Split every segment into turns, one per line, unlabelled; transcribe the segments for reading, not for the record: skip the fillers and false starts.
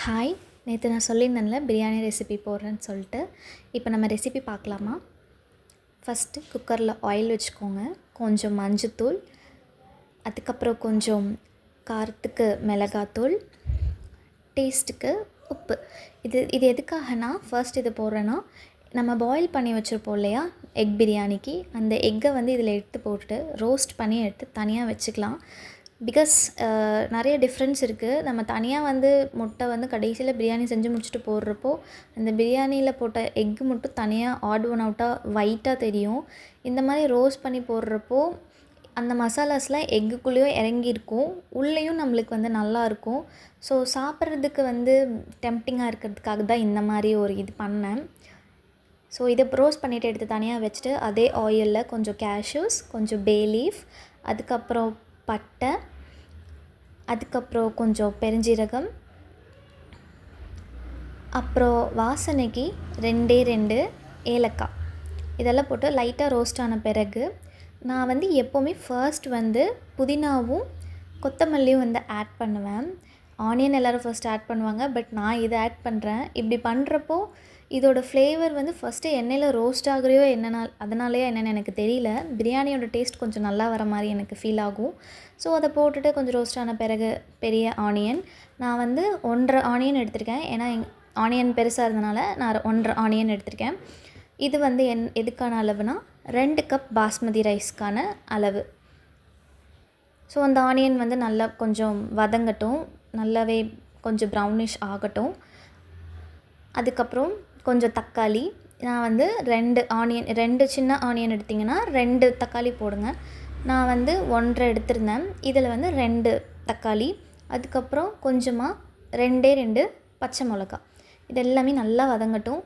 Hi, நேற்று நான் சொல்லியிருந்தேன்ல biryani recipe போடுறேன்னு சொல்லிட்டு. இப்போ நம்ம ரெசிபி பார்க்கலாமா? ஃபஸ்ட்டு குக்கரில் ஆயில் வச்சுக்கோங்க, கொஞ்சம் மஞ்சத்தூள், அதுக்கப்புறம் கொஞ்சம் காரத்துக்கு மிளகாத்தூள், டேஸ்ட்டுக்கு உப்பு. இது எதுக்காகனா, ஃபர்ஸ்ட் இது போடுறேன்னா, நம்ம பாயில் பண்ணி வச்சுருப்போம் இல்லையா எக் பிரியாணிக்கு, அந்த எக்கை இதில் எடுத்து போட்டுட்டு ரோஸ்ட் பண்ணி எடுத்து தனியாக வச்சுக்கலாம். பிகாஸ் நிறைய டிஃப்ரென்ஸ் இருக்குது. நம்ம தனியாக முட்டை கடைசியில் பிரியாணி செஞ்சு முடிச்சுட்டு போடுறப்போ அந்த பிரியாணியில் போட்ட எக்கு மட்டும் தனியாக ஆட் ஒன் அவுட்டாக ஒயிட்டாக தெரியும். இந்த மாதிரி ரோஸ்ட் பண்ணி போடுறப்போ அந்த மசாலாஸ்லாம் எக்குக்குள்ளேயும் இறங்கியிருக்கும், உள்ளேயும் நம்மளுக்கு நல்லாயிருக்கும். ஸோ சாப்பிட்றதுக்கு டெம்ப்டிங்காக இருக்கிறதுக்காக தான் இந்த மாதிரி ஒரு இது பண்ணேன். ஸோ இதை ரோஸ்ட் பண்ணிவிட்டு எடுத்து தனியாக வச்சுட்டு அதே ஆயிலில் கொஞ்சம் கேஷ்யூஸ், கொஞ்சம் பே லீஃப், அதுக்கப்புறம் பட்டை, அதுக்கப்புறம் கொஞ்சம் பெருஞ்சீரகம், அப்புறம் வாசனைக்கு 2 ஏலக்காய், இதெல்லாம் போட்டு லைட்டாக ரோஸ்ட் ஆன பிறகு நான் எப்போவுமே ஃபர்ஸ்ட் புதினாவும் கொத்தமல்லியும் ஆட் பண்ணுவேன். ஆனியன் எல்லோரும் ஃபர்ஸ்ட் ஆட் பண்ணுவாங்க, பட் நான் இதை ஆட் பண்ணுறேன். இப்படி பண்ணுறப்போ இதோட ஃப்ளேவர் ஃபஸ்ட்டு எண்ணெயில் ரோஸ்ட் ஆகுறையோ அதனாலேயே என்னென்னு எனக்கு தெரியல, பிரியாணியோட டேஸ்ட் கொஞ்சம் நல்லா வர மாதிரி எனக்கு ஃபீல் ஆகும். ஸோ அதை போட்டுட்டு கொஞ்சம் ரோஸ்ட் ஆன பிறகு பெரிய ஆனியன், நான் 1.5 ஆனியன் எடுத்திருக்கேன். ஏன்னா ஆனியன் பெருசாக இருந்தனால நான் 1.5 ஆனியன் எடுத்திருக்கேன். இது எதுக்கான அளவுனா 2 கப் பாஸ்மதி ரைஸ்க்கான அளவு. ஸோ அந்த ஆனியன் நல்லா கொஞ்சம் வதங்கட்டும், நல்லாவே கொஞ்சம் ப்ரௌனிஷ் ஆகட்டும். அதுக்கப்புறம் கொஞ்சம் தக்காளி, நான் 2 சின்ன ஆனியன் எடுத்திங்கன்னா 2 தக்காளி போடுங்க. நான் 1.5 எடுத்திருந்தேன். இதில் 2 தக்காளி, அதுக்கப்புறம் கொஞ்சமாக 2 பச்சை மிளகா. இது எல்லாமே நல்லா வதங்கட்டும்.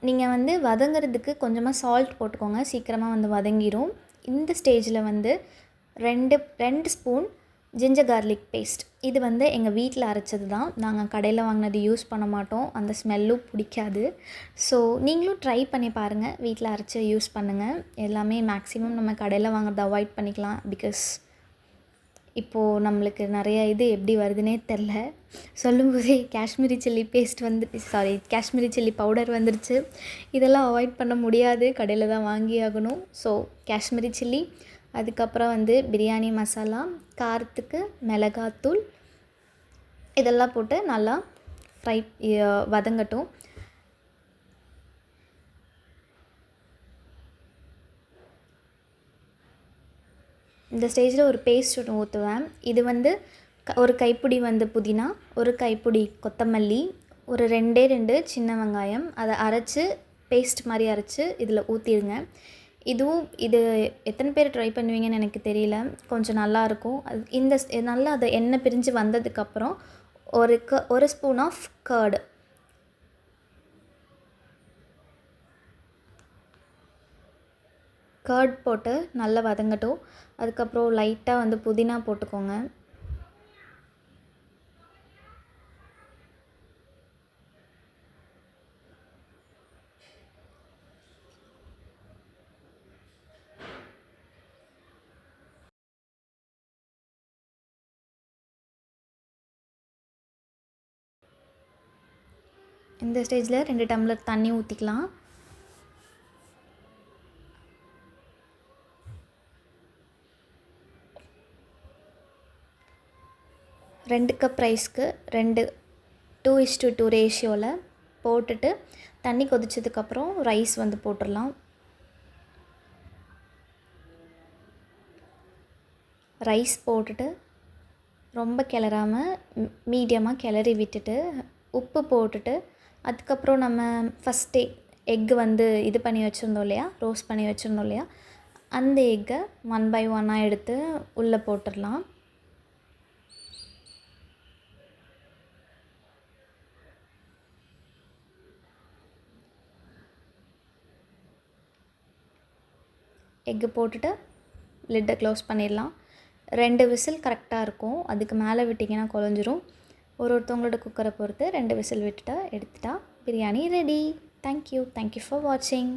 நீங்கள் வதங்கிறதுக்கு கொஞ்சமாக சால்ட் போட்டுக்கோங்க, சீக்கிரமாக வதங்கிடும். இந்த ஸ்டேஜில் 2 ஸ்பூன் ஜிஞ்சர் கார்லிக் பேஸ்ட். இது எங்கள் வீட்டில் அரைச்சது தான், நாங்கள் கடையில் வாங்கினது யூஸ் பண்ண மாட்டோம், அந்த ஸ்மெல்லும் பிடிக்காது. ஸோ நீங்களும் ட்ரை பண்ணி பாருங்கள், வீட்டில் அரைச்சி யூஸ் பண்ணுங்கள். எல்லாமே மேக்ஸிமம் நம்ம கடையில் வாங்குறத அவாய்ட் பண்ணிக்கலாம். பிகாஸ் இப்போது நம்மளுக்கு நிறைய இது எப்படி வருதுன்னே தெரில. சொல்லும்போதே Kashmiri chilli paste Kashmiri chilli powder வந்துருச்சு. இதெல்லாம் அவாய்ட் பண்ண முடியாது, கடையில் தான் வாங்கி ஆகணும். ஸோ காஷ்மீரி சில்லி, அதுக்கப்புறம் பிரியாணி மசாலா, காரத்துக்கு மிளகாத்தூள், இதெல்லாம் போட்டு நல்லா வதங்கட்டும். இந்த ஸ்டேஜில் ஒரு பேஸ்ட் ஒன்று ஊற்றுவேன். இது ஒரு கைப்பிடி புதினா, ஒரு கைப்பிடி கொத்தமல்லி, ஒரு 2 சின்ன வெங்காயம், அதை அரைச்சி பேஸ்ட் மாதிரி அரைச்சி இதில் ஊற்றிடுங்க. இது எத்தனை பேர் ட்ரை பண்ணுவீங்கன்னு எனக்கு தெரியல, கொஞ்சம் நல்லாயிருக்கும். நல்லா அதை எண்ணெய் பிரிஞ்சு வந்ததுக்கப்புறம் ஒரு ஸ்பூன் ஆஃப் கர்ட் போட்டு நல்லா வதங்கட்டும். அதுக்கப்புறம் லைட்டாக புதினா போட்டுக்கோங்க. இந்த ஸ்டேஜில் 2 டம்ளர் தண்ணி ஊற்றிக்கலாம். ரெண்டு கப் ரைஸ்க்கு 2:2 ரேஷியோவில் போட்டுட்டு தண்ணி கொதிச்சதுக்கப்புறம் ரைஸ் போட்டுடலாம். ரைஸ் போட்டுட்டு ரொம்ப கிளறாமல் மீடியமாக கிளறி விட்டுட்டு உப்பு போட்டுட்டு, அதுக்கப்புறம் நம்ம ஃபஸ்ட்டே எக்கு இது பண்ணி வச்சுருந்தோம் இல்லையா, ரோஸ்ட் பண்ணி வச்சுருந்தோம் இல்லையா, அந்த எக்கை 1 by 1 எடுத்து உள்ளே போட்டுடலாம். எக்கு போட்டுட்டு லிட்டை க்ளோஸ் பண்ணிடலாம். 2 விசில் கரெக்டாக இருக்கும், அதுக்கு மேலே விட்டிங்கன்னா குழஞ்சிரும். ஒருத்தவங்களோட குக்கரை பொறுத்து 2 விசில் விட்டுட்டா எடுத்துட்டா பிரியாணி ரெடி. தேங்க்யூ ஃபார் வாட்சிங்.